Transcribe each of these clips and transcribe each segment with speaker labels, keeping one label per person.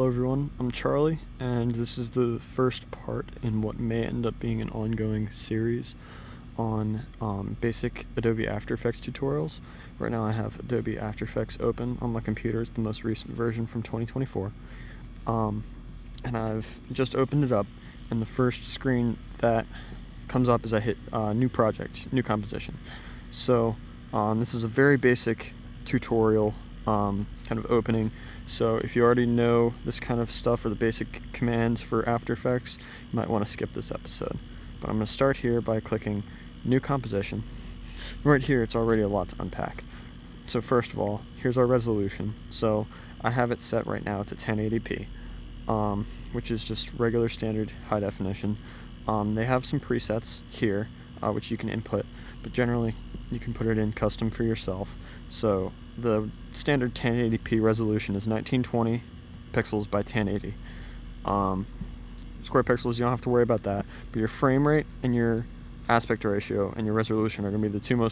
Speaker 1: Hello everyone, I'm Charlie, and this is the first part in what may end up being an ongoing series on basic Adobe After Effects tutorials. Right now I have Adobe After Effects open on my computer. It's the most recent version from 2024. And I've just opened it up, and the first screen that comes up is I hit New Project, New Composition. So this is a very basic tutorial kind of opening. So if you already know this kind of stuff or the basic commands for After Effects, you might want to skip this episode. But I'm going to start here by clicking New Composition. Right here it's already a lot to unpack. So first of all, here's our resolution. So I have it set right now to 1080p, which is just regular standard high definition. They have some presets here, which you can input, but generally you can put it in custom for yourself. So the standard 1080p resolution is 1920 pixels by 1080. Square pixels, you don't have to worry about that, but your frame rate and your aspect ratio and your resolution are going to be the two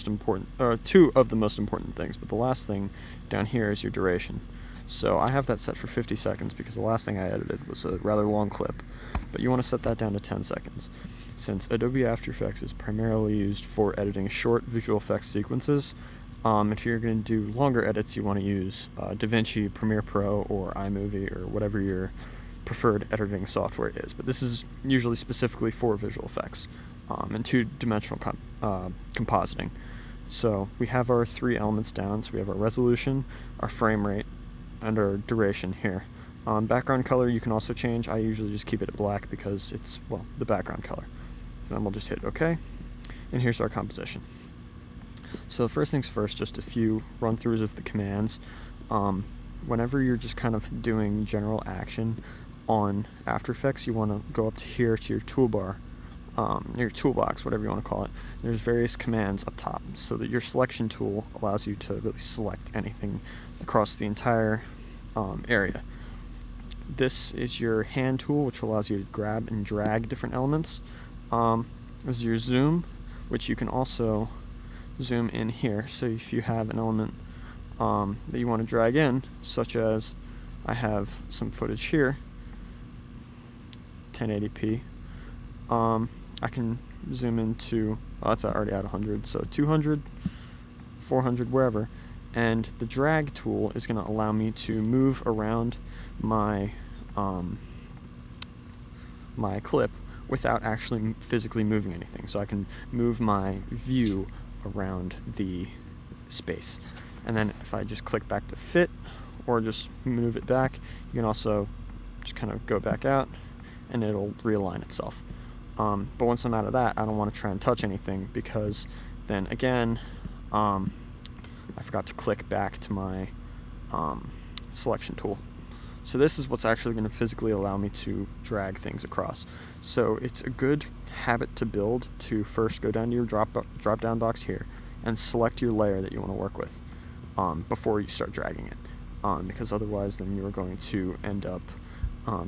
Speaker 1: of the most important things. But the last thing down here is your duration. So I have that set for 50 seconds because the last thing I edited was a rather long clip, but you want to set that down to 10 seconds. Since Adobe After Effects is primarily used for editing short visual effects sequences, if you're going to do longer edits, you want to use DaVinci, Premiere Pro, or iMovie, or whatever your preferred editing software is. But this is usually specifically for visual effects and two-dimensional compositing. So we have our three elements down. So we have our resolution, our frame rate, and our duration here. Background color you can also change. I usually just keep it at black because it's, well, the background color. So then we'll just hit OK, and here's our composition. So first things first, just a few run-throughs of the commands. Whenever you're just kind of doing general action on After Effects, you want to go up to here to your toolbar, your toolbox, whatever you want to call it. There's various commands up top, so that your selection tool allows you to really select anything across the entire area. This is your hand tool, which allows you to grab and drag different elements. This is your zoom, which you can also zoom in here. So if you have an element that you want to drag in, such as I have some footage here, 1080p, I can zoom into, well, that's already at 100, so 200, 400, wherever, and the drag tool is going to allow me to move around my my clip without actually physically moving anything. So I can move my view around the space. And then if I just click back to fit or just move it back, you can also just kind of go back out and it'll realign itself. But once I'm out of that, I don't want to try and touch anything because then again, I forgot to click back to my selection tool. So this is what's actually going to physically allow me to drag things across. So it's a good habit to build to first go down to your drop down box here and select your layer that you want to work with before you start dragging it, because otherwise then you're going to end up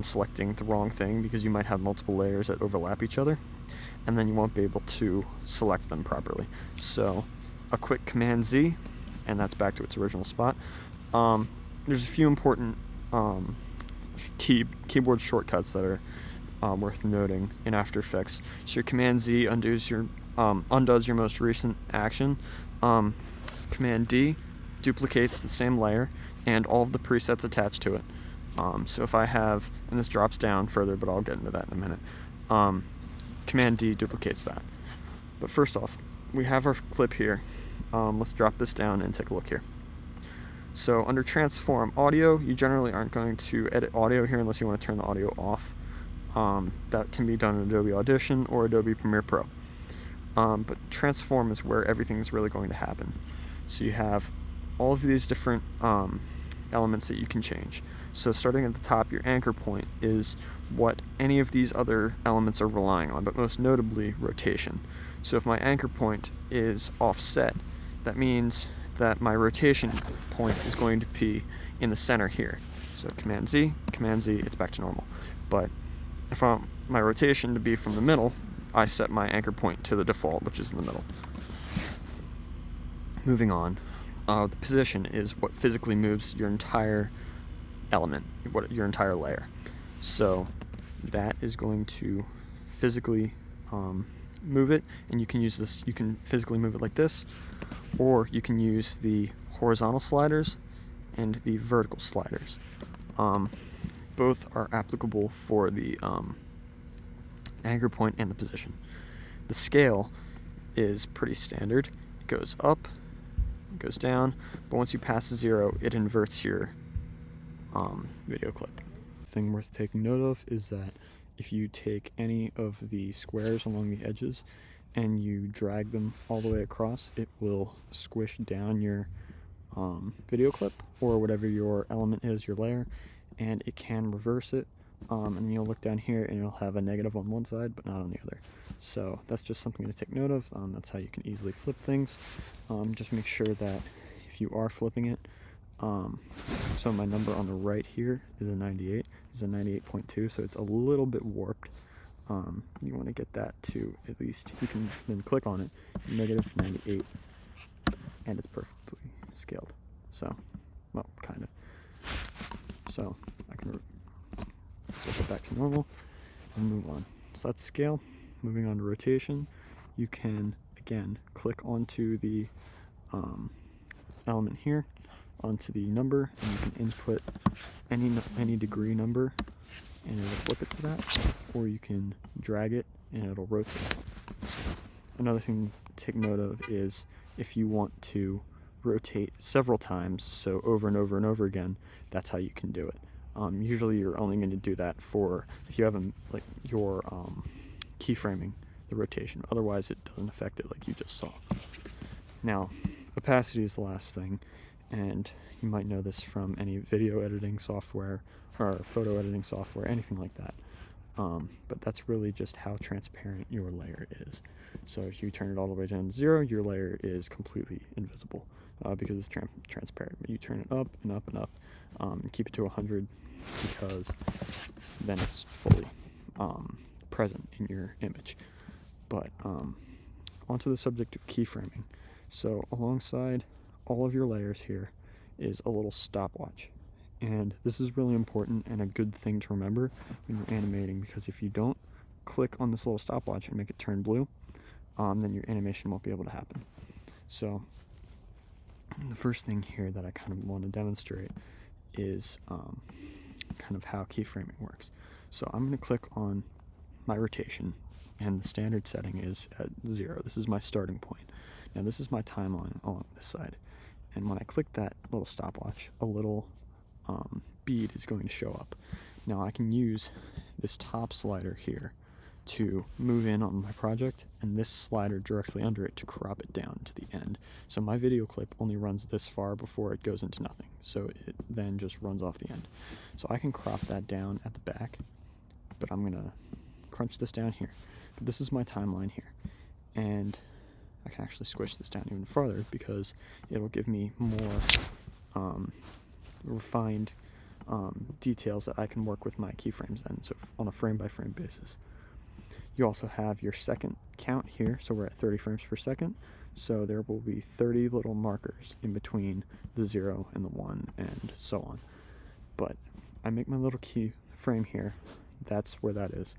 Speaker 1: selecting the wrong thing because you might have multiple layers that overlap each other, and then you won't be able to select them properly. So a quick Command Z, and that's back to its original spot. There's a few important keyboard shortcuts that are worth noting in After Effects. So your Command Z undoes your most recent action. Command D duplicates the same layer and all of the presets attached to it. So if I have, and this drops down further, but I'll get into that in a minute. Command D duplicates that. But first off, we have our clip here. Let's drop this down and take a look here. So under Transform Audio, you generally aren't going to edit audio here unless you want to turn the audio off. That can be done in Adobe Audition or Adobe Premiere Pro. But Transform is where everything is really going to happen. So you have all of these different elements that you can change. So starting at the top, your anchor point is what any of these other elements are relying on, but most notably rotation. So if my anchor point is offset, that means that my rotation point is going to be in the center here. So Command Z, it's back to normal. But if I want my rotation to be from the middle, I set my anchor point to the default, which is in the middle. Moving on, the position is what physically moves your entire element, your entire layer. So that is going to physically move it, and you can use this, you can physically move it like this, or you can use the horizontal sliders and the vertical sliders. Both are applicable for the anchor point and the position. The scale is pretty standard. It goes up, it goes down, but once you pass 0, it inverts your video clip. Thing worth taking note of is that if you take any of the squares along the edges and you drag them all the way across, it will squish down your video clip or whatever your element is, your layer, and it can reverse it. And you'll look down here and it'll have a negative on one side but not on the other. So that's just something to take note of. That's how you can easily flip things. Just make sure that if you are flipping it, so my number on the right here is a 98. This is a 98.2, so it's a little bit warped. You want to get that to at least, you can then click on it, negative 98, and it's perfectly scaled. So, well, kind of. So I can flip it back to normal and move on. So that's scale. Moving on to rotation, you can again click onto the element here, onto the number, and you can input any degree number and it'll flip it to that, or you can drag it and it'll rotate. Another thing to take note of is if you want to rotate several times, so over and over and over again, that's how you can do it. Usually you're only going to do that for if you have like your keyframing the rotation. Otherwise it doesn't affect it like you just saw. Now, opacity is the last thing, and you might know this from any video editing software or photo editing software, anything like that. But that's really just how transparent your layer is. So if you turn it all the way down to 0, your layer is completely invisible because it's transparent. But you turn it up and up and up, and keep it to 100 because then it's fully present in your image. But onto the subject of keyframing. So alongside all of your layers here is a little stopwatch. And this is really important and a good thing to remember when you're animating, because if you don't click on this little stopwatch and make it turn blue, then your animation won't be able to happen. So the first thing here that I kind of want to demonstrate is kind of how keyframing works. So I'm going to click on my rotation, and the standard setting is at 0. This is my starting point. Now this is my timeline along this side, and when I click that little stopwatch, a little bead is going to show up. Now I can use this top slider here to move in on my project, and this slider directly under it to crop it down to the end. So my video clip only runs this far before it goes into nothing, so it then just runs off the end. So I can crop that down at the back, but I'm gonna crunch this down here. But this is my timeline here, and I can actually squish this down even farther because it'll give me more refined details that I can work with my keyframes then, so on a frame-by-frame basis. You also have your second count here, so we're at 30 frames per second, so there will be 30 little markers in between the 0 and the 1 and so on. But I make my little keyframe here, that's where that is,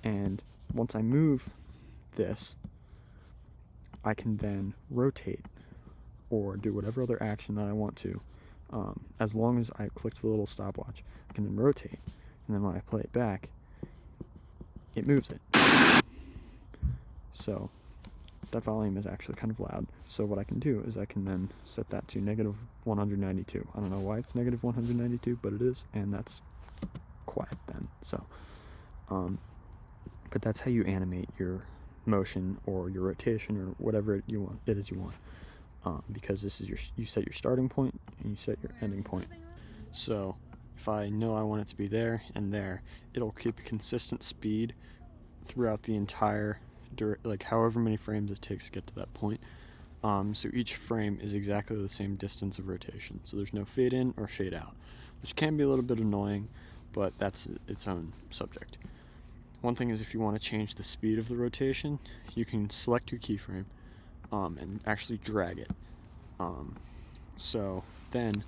Speaker 1: and once I move this, I can then rotate or do whatever other action that I want to. As long as I click the little stopwatch, I can then rotate, and then when I play it back, it moves it. So that volume is actually kind of loud. So what I can do is I can then set that to negative 192. I don't know why it's negative 192, but it is, and that's quiet then. So, but that's how you animate your motion or your rotation or whatever it is you want. Because this is you set your starting point and you set your ending point. So if I know I want it to be there and there, it'll keep a consistent speed throughout the entire, like however many frames it takes to get to that point. So each frame is exactly the same distance of rotation. So there's no fade in or fade out, which can be a little bit annoying, but that's its own subject. One thing is if you want to change the speed of the rotation, you can select your keyframe and actually drag it. So then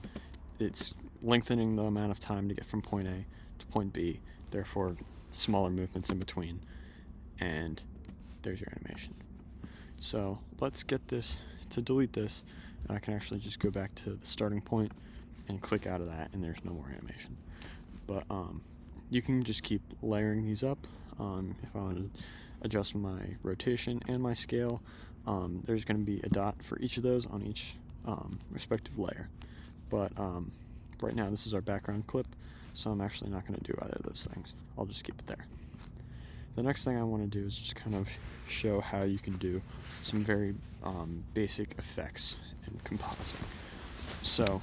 Speaker 1: lengthening the amount of time to get from point A to point B, therefore smaller movements in between, and there's your animation. So let's get this, to delete this, I can actually just go back to the starting point and click out of that, and there's no more animation. But you can just keep layering these up. If I want to adjust my rotation and my scale, there's going to be a dot for each of those on each respective layer. But right now this is our background clip, so I'm actually not going to do either of those things. I'll just keep it there. The next thing I want to do is just kind of show how you can do some very basic effects in compositing. So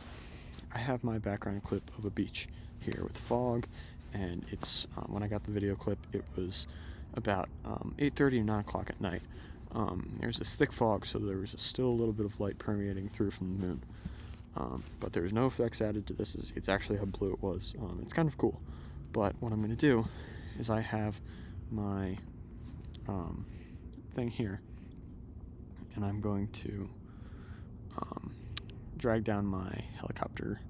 Speaker 1: I have my background clip of a beach here with fog, and it's when I got the video clip, it was about 8:30 or 9 o'clock at night. There's this thick fog, so there was still a little bit of light permeating through from the moon. But there's no effects added to this. It's actually how blue it was. It's kind of cool. But what I'm going to do is I have my thing here, and I'm going to drag down my helicopter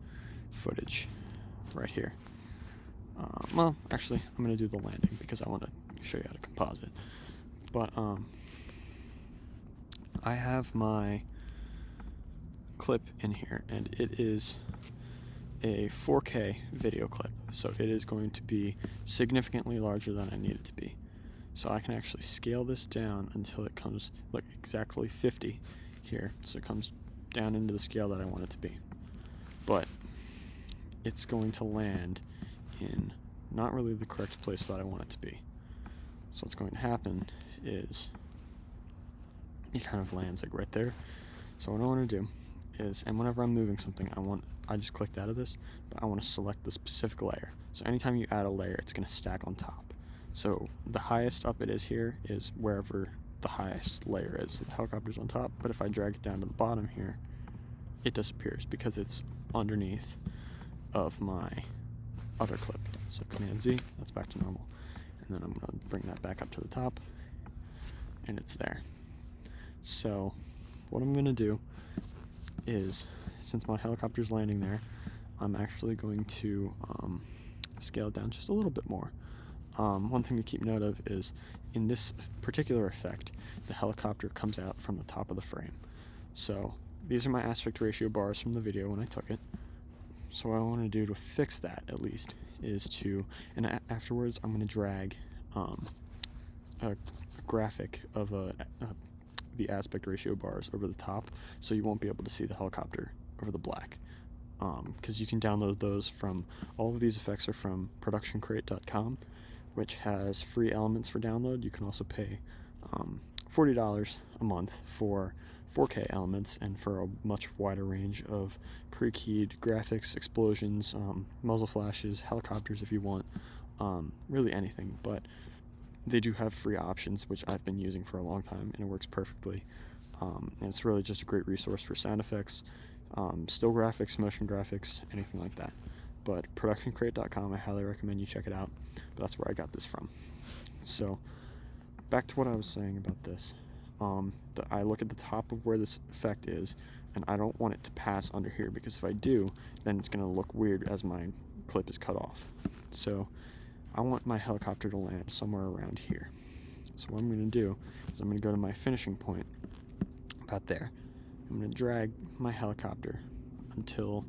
Speaker 1: footage right here. Well, actually, I'm going to do the landing because I want to show you how to composite. But I have my clip in here, and it is a 4K video clip, so it is going to be significantly larger than I need it to be. So I can actually scale this down until it comes like exactly 50 here, so it comes down into the scale that I want it to be. But it's going to land in not really the correct place that I want it to be. So what's going to happen is it kind of lands like right there. So what I want to do is, and whenever I'm moving something, I just clicked out of this, but I want to select the specific layer. So anytime you add a layer, it's going to stack on top. So the highest up it is here is wherever the highest layer is. So the helicopter's on top, but if I drag it down to the bottom here, it disappears because it's underneath of my other clip. So Command Z, that's back to normal. And then I'm going to bring that back up to the top, and it's there. So what I'm going to do is, since my helicopter's landing there, I'm actually going to scale it down just a little bit more. One thing to keep note of is, in this particular effect, the helicopter comes out from the top of the frame. So these are my aspect ratio bars from the video when I took it. So what I want to do to fix that, at least, is to, and afterwards I'm going to drag a graphic of the aspect ratio bars over the top, so you won't be able to see the helicopter over the black. Because you can download those from, all of these effects are from productioncrate.com, which has free elements for download. You can also pay $40 a month for 4K elements and for a much wider range of pre-keyed graphics, explosions, muzzle flashes, helicopters if you want, really anything. But they do have free options, which I've been using for a long time, and it works perfectly. And it's really just a great resource for sound effects, still graphics, motion graphics, anything like that. But productioncrate.com, I highly recommend you check it out. But that's where I got this from. So back to what I was saying about this. I look at the top of where this effect is, and I don't want it to pass under here, because if I do, then it's going to look weird as my clip is cut off. So I want my helicopter to land somewhere around here. So what I'm going to do is I'm going to go to my finishing point about there. I'm going to drag my helicopter until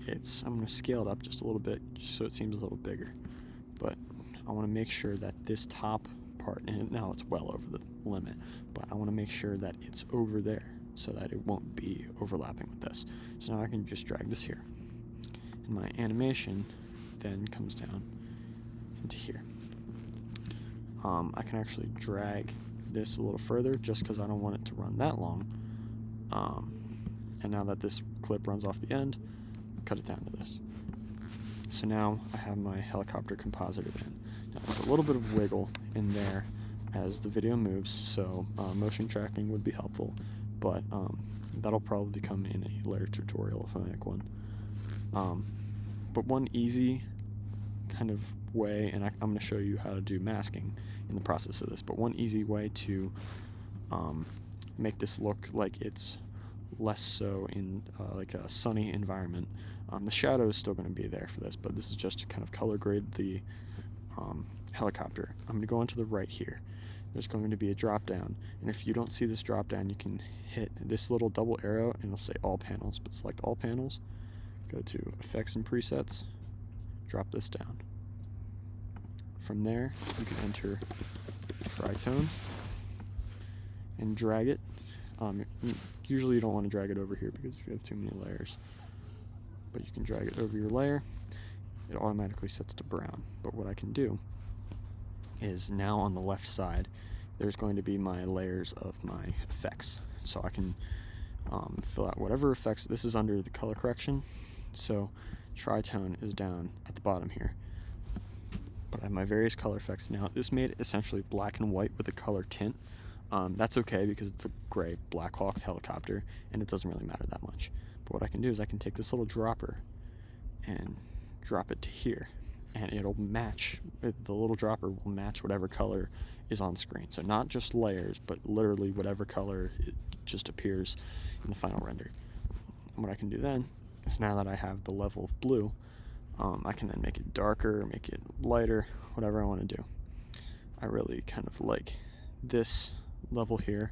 Speaker 1: I'm going to scale it up just a little bit, just so it seems a little bigger. But I want to make sure that this top part, and now it's well over the limit, but I want to make sure that it's over there so that it won't be overlapping with this. So now I can just drag this here, and my animation then comes down into here. I can actually drag this a little further just because I don't want it to run that long. And now that this clip runs off the end, cut it down to this. So now I have my helicopter composited in. Now there's a little bit of wiggle in there as the video moves, so motion tracking would be helpful, but that'll probably come in a later tutorial if I make one. But one easy kind of way, and I'm going to show you how to do masking in the process of this, but one easy way to make this look like it's less so in like a sunny environment The shadow is still going to be there for this, but this is just to kind of color grade the helicopter. I'm going to go onto the right here. There's going to be a drop down, and if you don't see this drop down, you can hit this little double arrow and it'll say all panels, but select all panels, go to effects and presets, drop this down. From there you can enter tritone and drag it. Usually you don't want to drag it over here because if you have too many layers, but you can drag it over your layer. It automatically sets to brown. But what I can do is now on the left side there's going to be my layers of my effects, so I can fill out whatever effects. This is under the color correction, so tritone is down at the bottom here, but I have my various color effects. Now this made it essentially black and white with a color tint. That's okay because it's a gray Black Hawk helicopter and it doesn't really matter that much. But what I can do is I can take this little dropper and drop it to here, and it'll match, the little dropper will match whatever color is on screen. So not just layers, but literally whatever color it just appears in the final render. And what I can do then is, now that I have the level of blue, I can then make it darker, make it lighter, whatever I want to do. I really kind of like this level here,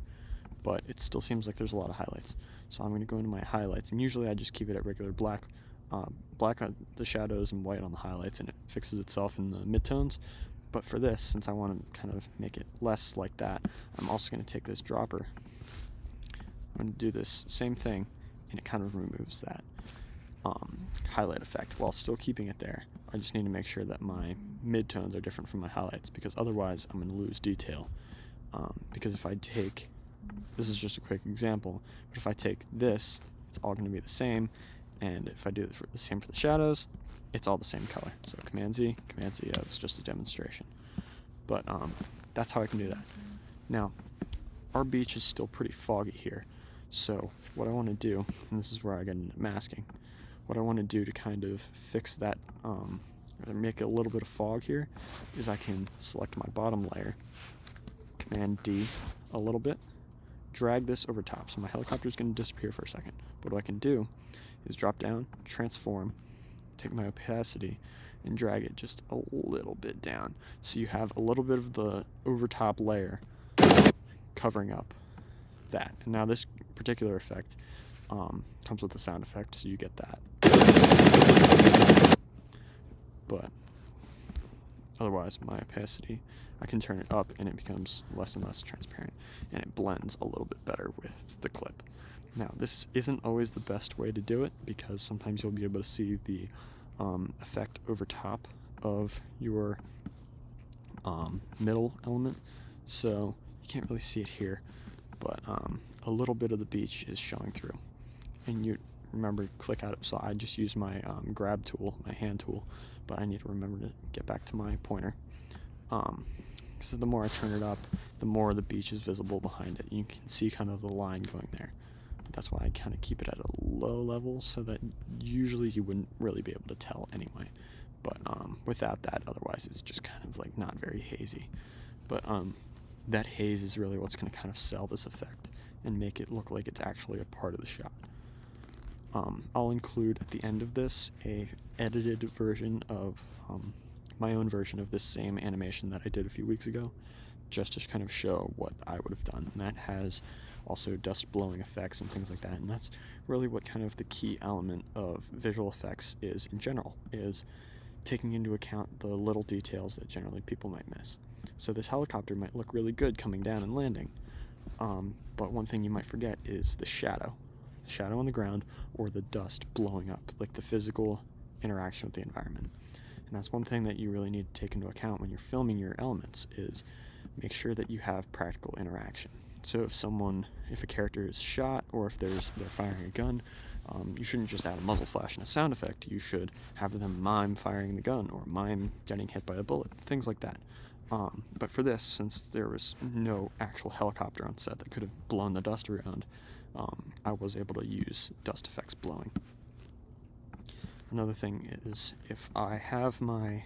Speaker 1: but it still seems like there's a lot of highlights. So I'm going to go into my highlights, and usually I just keep it at regular black. Black on the shadows and white on the highlights, and it fixes itself in the midtones. But for this, since I want to kind of make it less like that, I'm also going to take this dropper. I'm going to do this same thing, and it kind of removes that highlight effect while still keeping it there. I just need to make sure that my midtones are different from my highlights, because otherwise I'm going to lose detail. Because if I take, this is just a quick example, but if I take this, it's all going to be the same. And if I do the same for the shadows, it's all the same color. So Command Z, it's just a demonstration. But that's how I can do that. Now, our beach is still pretty foggy here. So what I want to do, and this is where I get into masking, what I want to do to kind of fix that, or make a little bit of fog here, is I can select my bottom layer, Command D a little bit, drag this over top. So my helicopter is going to disappear for a second. But what I can do is drop down, transform, take my opacity, and drag it just a little bit down. So you have a little bit of the over top layer covering up that. And now this particular effect comes with a sound effect, so you get that. But otherwise, my opacity, I can turn it up and it becomes less and less transparent, and it blends a little bit better with the clip. Now, this isn't always the best way to do it, because sometimes you'll be able to see the effect over top of your middle element, so you can't really see it here, but a little bit of the beach is showing through. And you remember, click out, so I just use my grab tool, my hand tool, but I need to remember to get back to my pointer. So the more I turn it up, the more the beach is visible behind it. You can see kind of the line going there. But that's why I kind of keep it at a low level, so that usually you wouldn't really be able to tell anyway. But without that, otherwise it's just kind of like not very hazy. But that haze is really what's going to kind of sell this effect and make it look like it's actually a part of the shot. I'll include at the end of this a edited version of my own version of this same animation that I did a few weeks ago, just to kind of show what I would have done. And that has also dust blowing effects and things like that. And that's really what kind of the key element of visual effects is in general, is taking into account the little details that generally people might miss. So this helicopter might look really good coming down and landing, but one thing you might forget is the shadow on the ground, or the dust blowing up, like the physical interaction with the environment. And that's one thing that you really need to take into account when you're filming your elements, is make sure that you have practical interaction. So if a character is shot, or if they're firing a gun, you shouldn't just add a muzzle flash and a sound effect. You should have them mime firing the gun, or mime getting hit by a bullet, things like that. But for this, since there was no actual helicopter on set that could have blown the dust around, I was able to use dust effects blowing. Another thing is, if I have my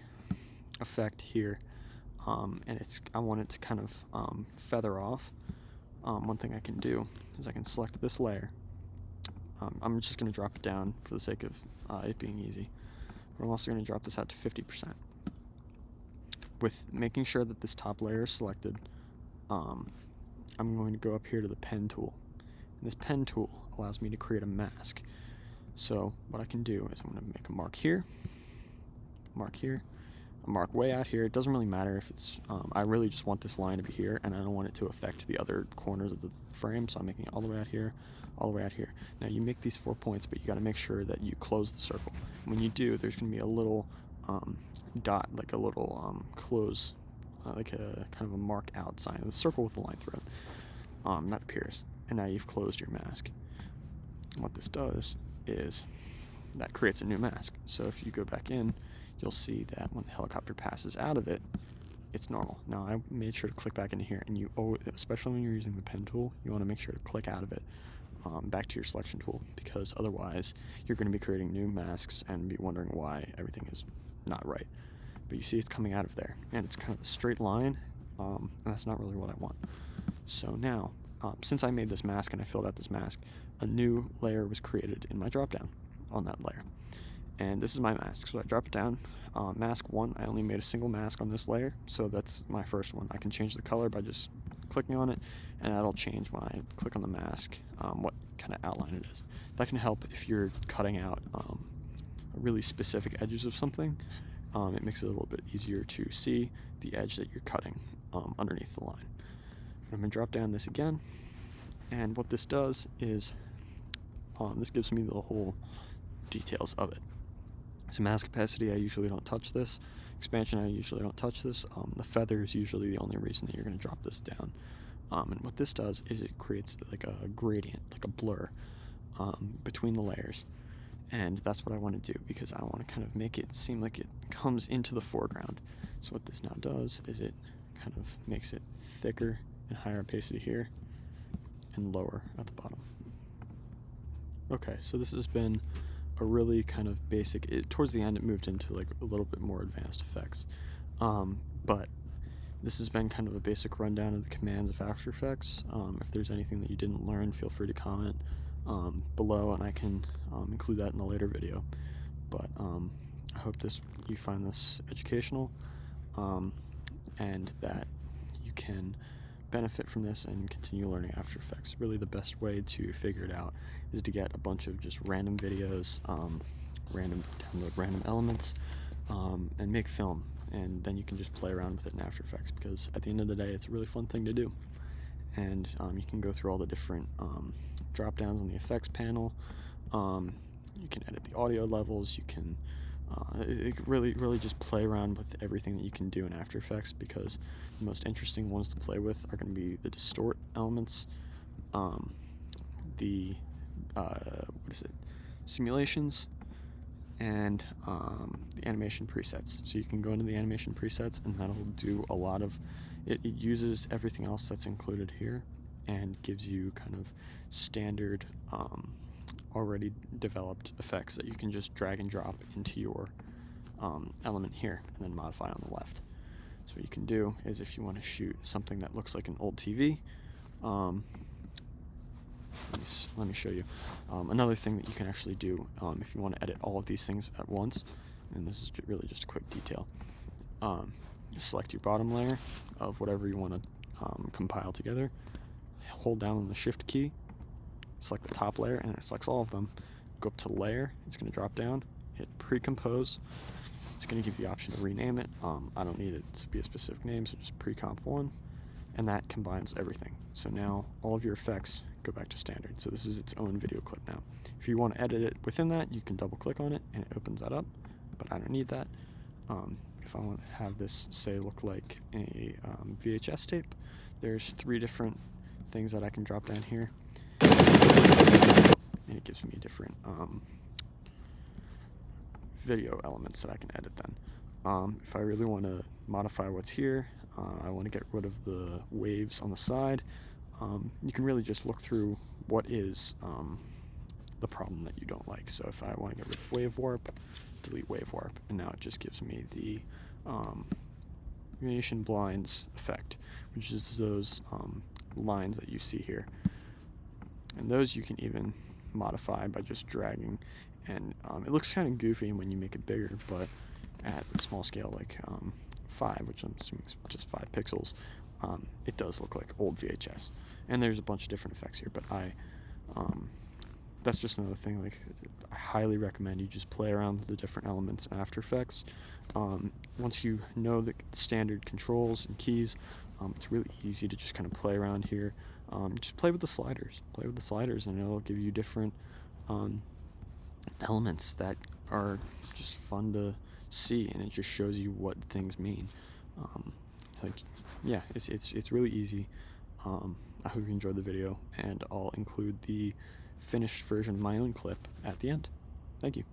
Speaker 1: effect here, and I want it to kind of feather off, one thing I can do is I can select this layer, I'm just going to drop it down for the sake of it being easy. But I'm also going to drop this out to 50%. With making sure that this top layer is selected, I'm going to go up here to the pen tool. And this pen tool allows me to create a mask. So what I can do is I'm going to make a mark here, a mark way out here. It doesn't really matter if it's, I really just want this line to be here, and I don't want it to affect the other corners of the frame, so I'm making it all the way out here, all the way out here. Now you make these 4 points, but you got to make sure that you close the circle. When you do, there's going to be a little dot, like a little close, like a kind of a marked out sign of the circle with the line through it. That appears, and now you've closed your mask. And what this does is that creates a new mask. So if you go back in, you'll see that when the helicopter passes out of it, it's normal. Now I made sure to click back into here, and you always, especially when you're using the pen tool, you want to make sure to click out of it back to your selection tool, because otherwise you're going to be creating new masks and be wondering why everything is not right. But you see it's coming out of there, and it's kind of a straight line, and that's not really what I want. So now, since I made this mask and I filled out this mask, a new layer was created in my dropdown on that layer. And this is my mask, so I drop it down. Mask 1, I only made a single mask on this layer, so that's my first one. I can change the color by just clicking on it, and that'll change when I click on the mask what kind of outline it is. That can help if you're cutting out really specific edges of something. It makes it a little bit easier to see the edge that you're cutting underneath the line. I'm going to drop down this again, and what this does is this gives me the whole details of it. So mask opacity, I usually don't touch this. Expansion, I usually don't touch this. The feather is usually the only reason that you're going to drop this down. And what this does is it creates like a gradient, like a blur between the layers. And that's what I want to do, because I want to kind of make it seem like it comes into the foreground. So what this now does is it kind of makes it thicker and higher opacity here and lower at the bottom. Okay, so this has been a really kind of basic, towards the end it moved into like a little bit more advanced effects, but this has been kind of a basic rundown of the commands of After Effects. If there's anything that you didn't learn, feel free to comment below, and I can include that in a later video. But I hope you find this educational, and that you can benefit from this and continue learning After Effects. Really the best way to figure it out is to get a bunch of just random videos, download random elements, and make film, and then you can just play around with it in After Effects, because at the end of the day it's a really fun thing to do. And you can go through all the different drop downs on the effects panel. You can edit the audio levels, you can really just play around with everything that you can do in After Effects, because the most interesting ones to play with are going to be the distort elements, the simulations, and the animation presets. So you can go into the animation presets, and that'll do a lot of it. It uses everything else that's included here and gives you kind of standard already developed effects that you can just drag and drop into your element here and then modify on the left. So what you can do is, if you want to shoot something that looks like an old TV, let me show you. Another thing that you can actually do if you want to edit all of these things at once, and this is really just a quick detail, select your bottom layer of whatever you want to compile together, hold down on the shift key, select the top layer, and it selects all of them. Go up to layer, it's going to drop down, hit pre-compose. It's going to give you the option to rename it. I don't need it to be a specific name, so just pre-comp 1, and that combines everything. So now all of your effects go back to standard. So this is its own video clip now. If you want to edit it within that, you can double click on it and it opens that up, but I don't need that. If I want to have this, say, look like a VHS tape, there's 3 different things that I can drop down here, and it gives me different video elements that I can edit then. If I really want to modify what's here, I want to get rid of the waves on the side, you can really just look through what is the problem that you don't like. So if I want to get rid of wave warp, delete wave warp, and now it just gives me the Venetian blinds effect, which is those lines that you see here. And those you can even modify by just dragging, and it looks kind of goofy when you make it bigger, but at a small scale like 5, which I'm assuming is just 5 pixels, it does look like old VHS. And there's a bunch of different effects here, but that's just another thing. Like, I highly recommend you just play around with the different elements in After Effects. Once you know the standard controls and keys, it's really easy to just kind of play around here. Just play with the sliders. Play with the sliders, and it'll give you different elements that are just fun to see, and it just shows you what things mean. Yeah, it's really easy. I hope you enjoyed the video, and I'll include the finished version of my own clip at the end. Thank you.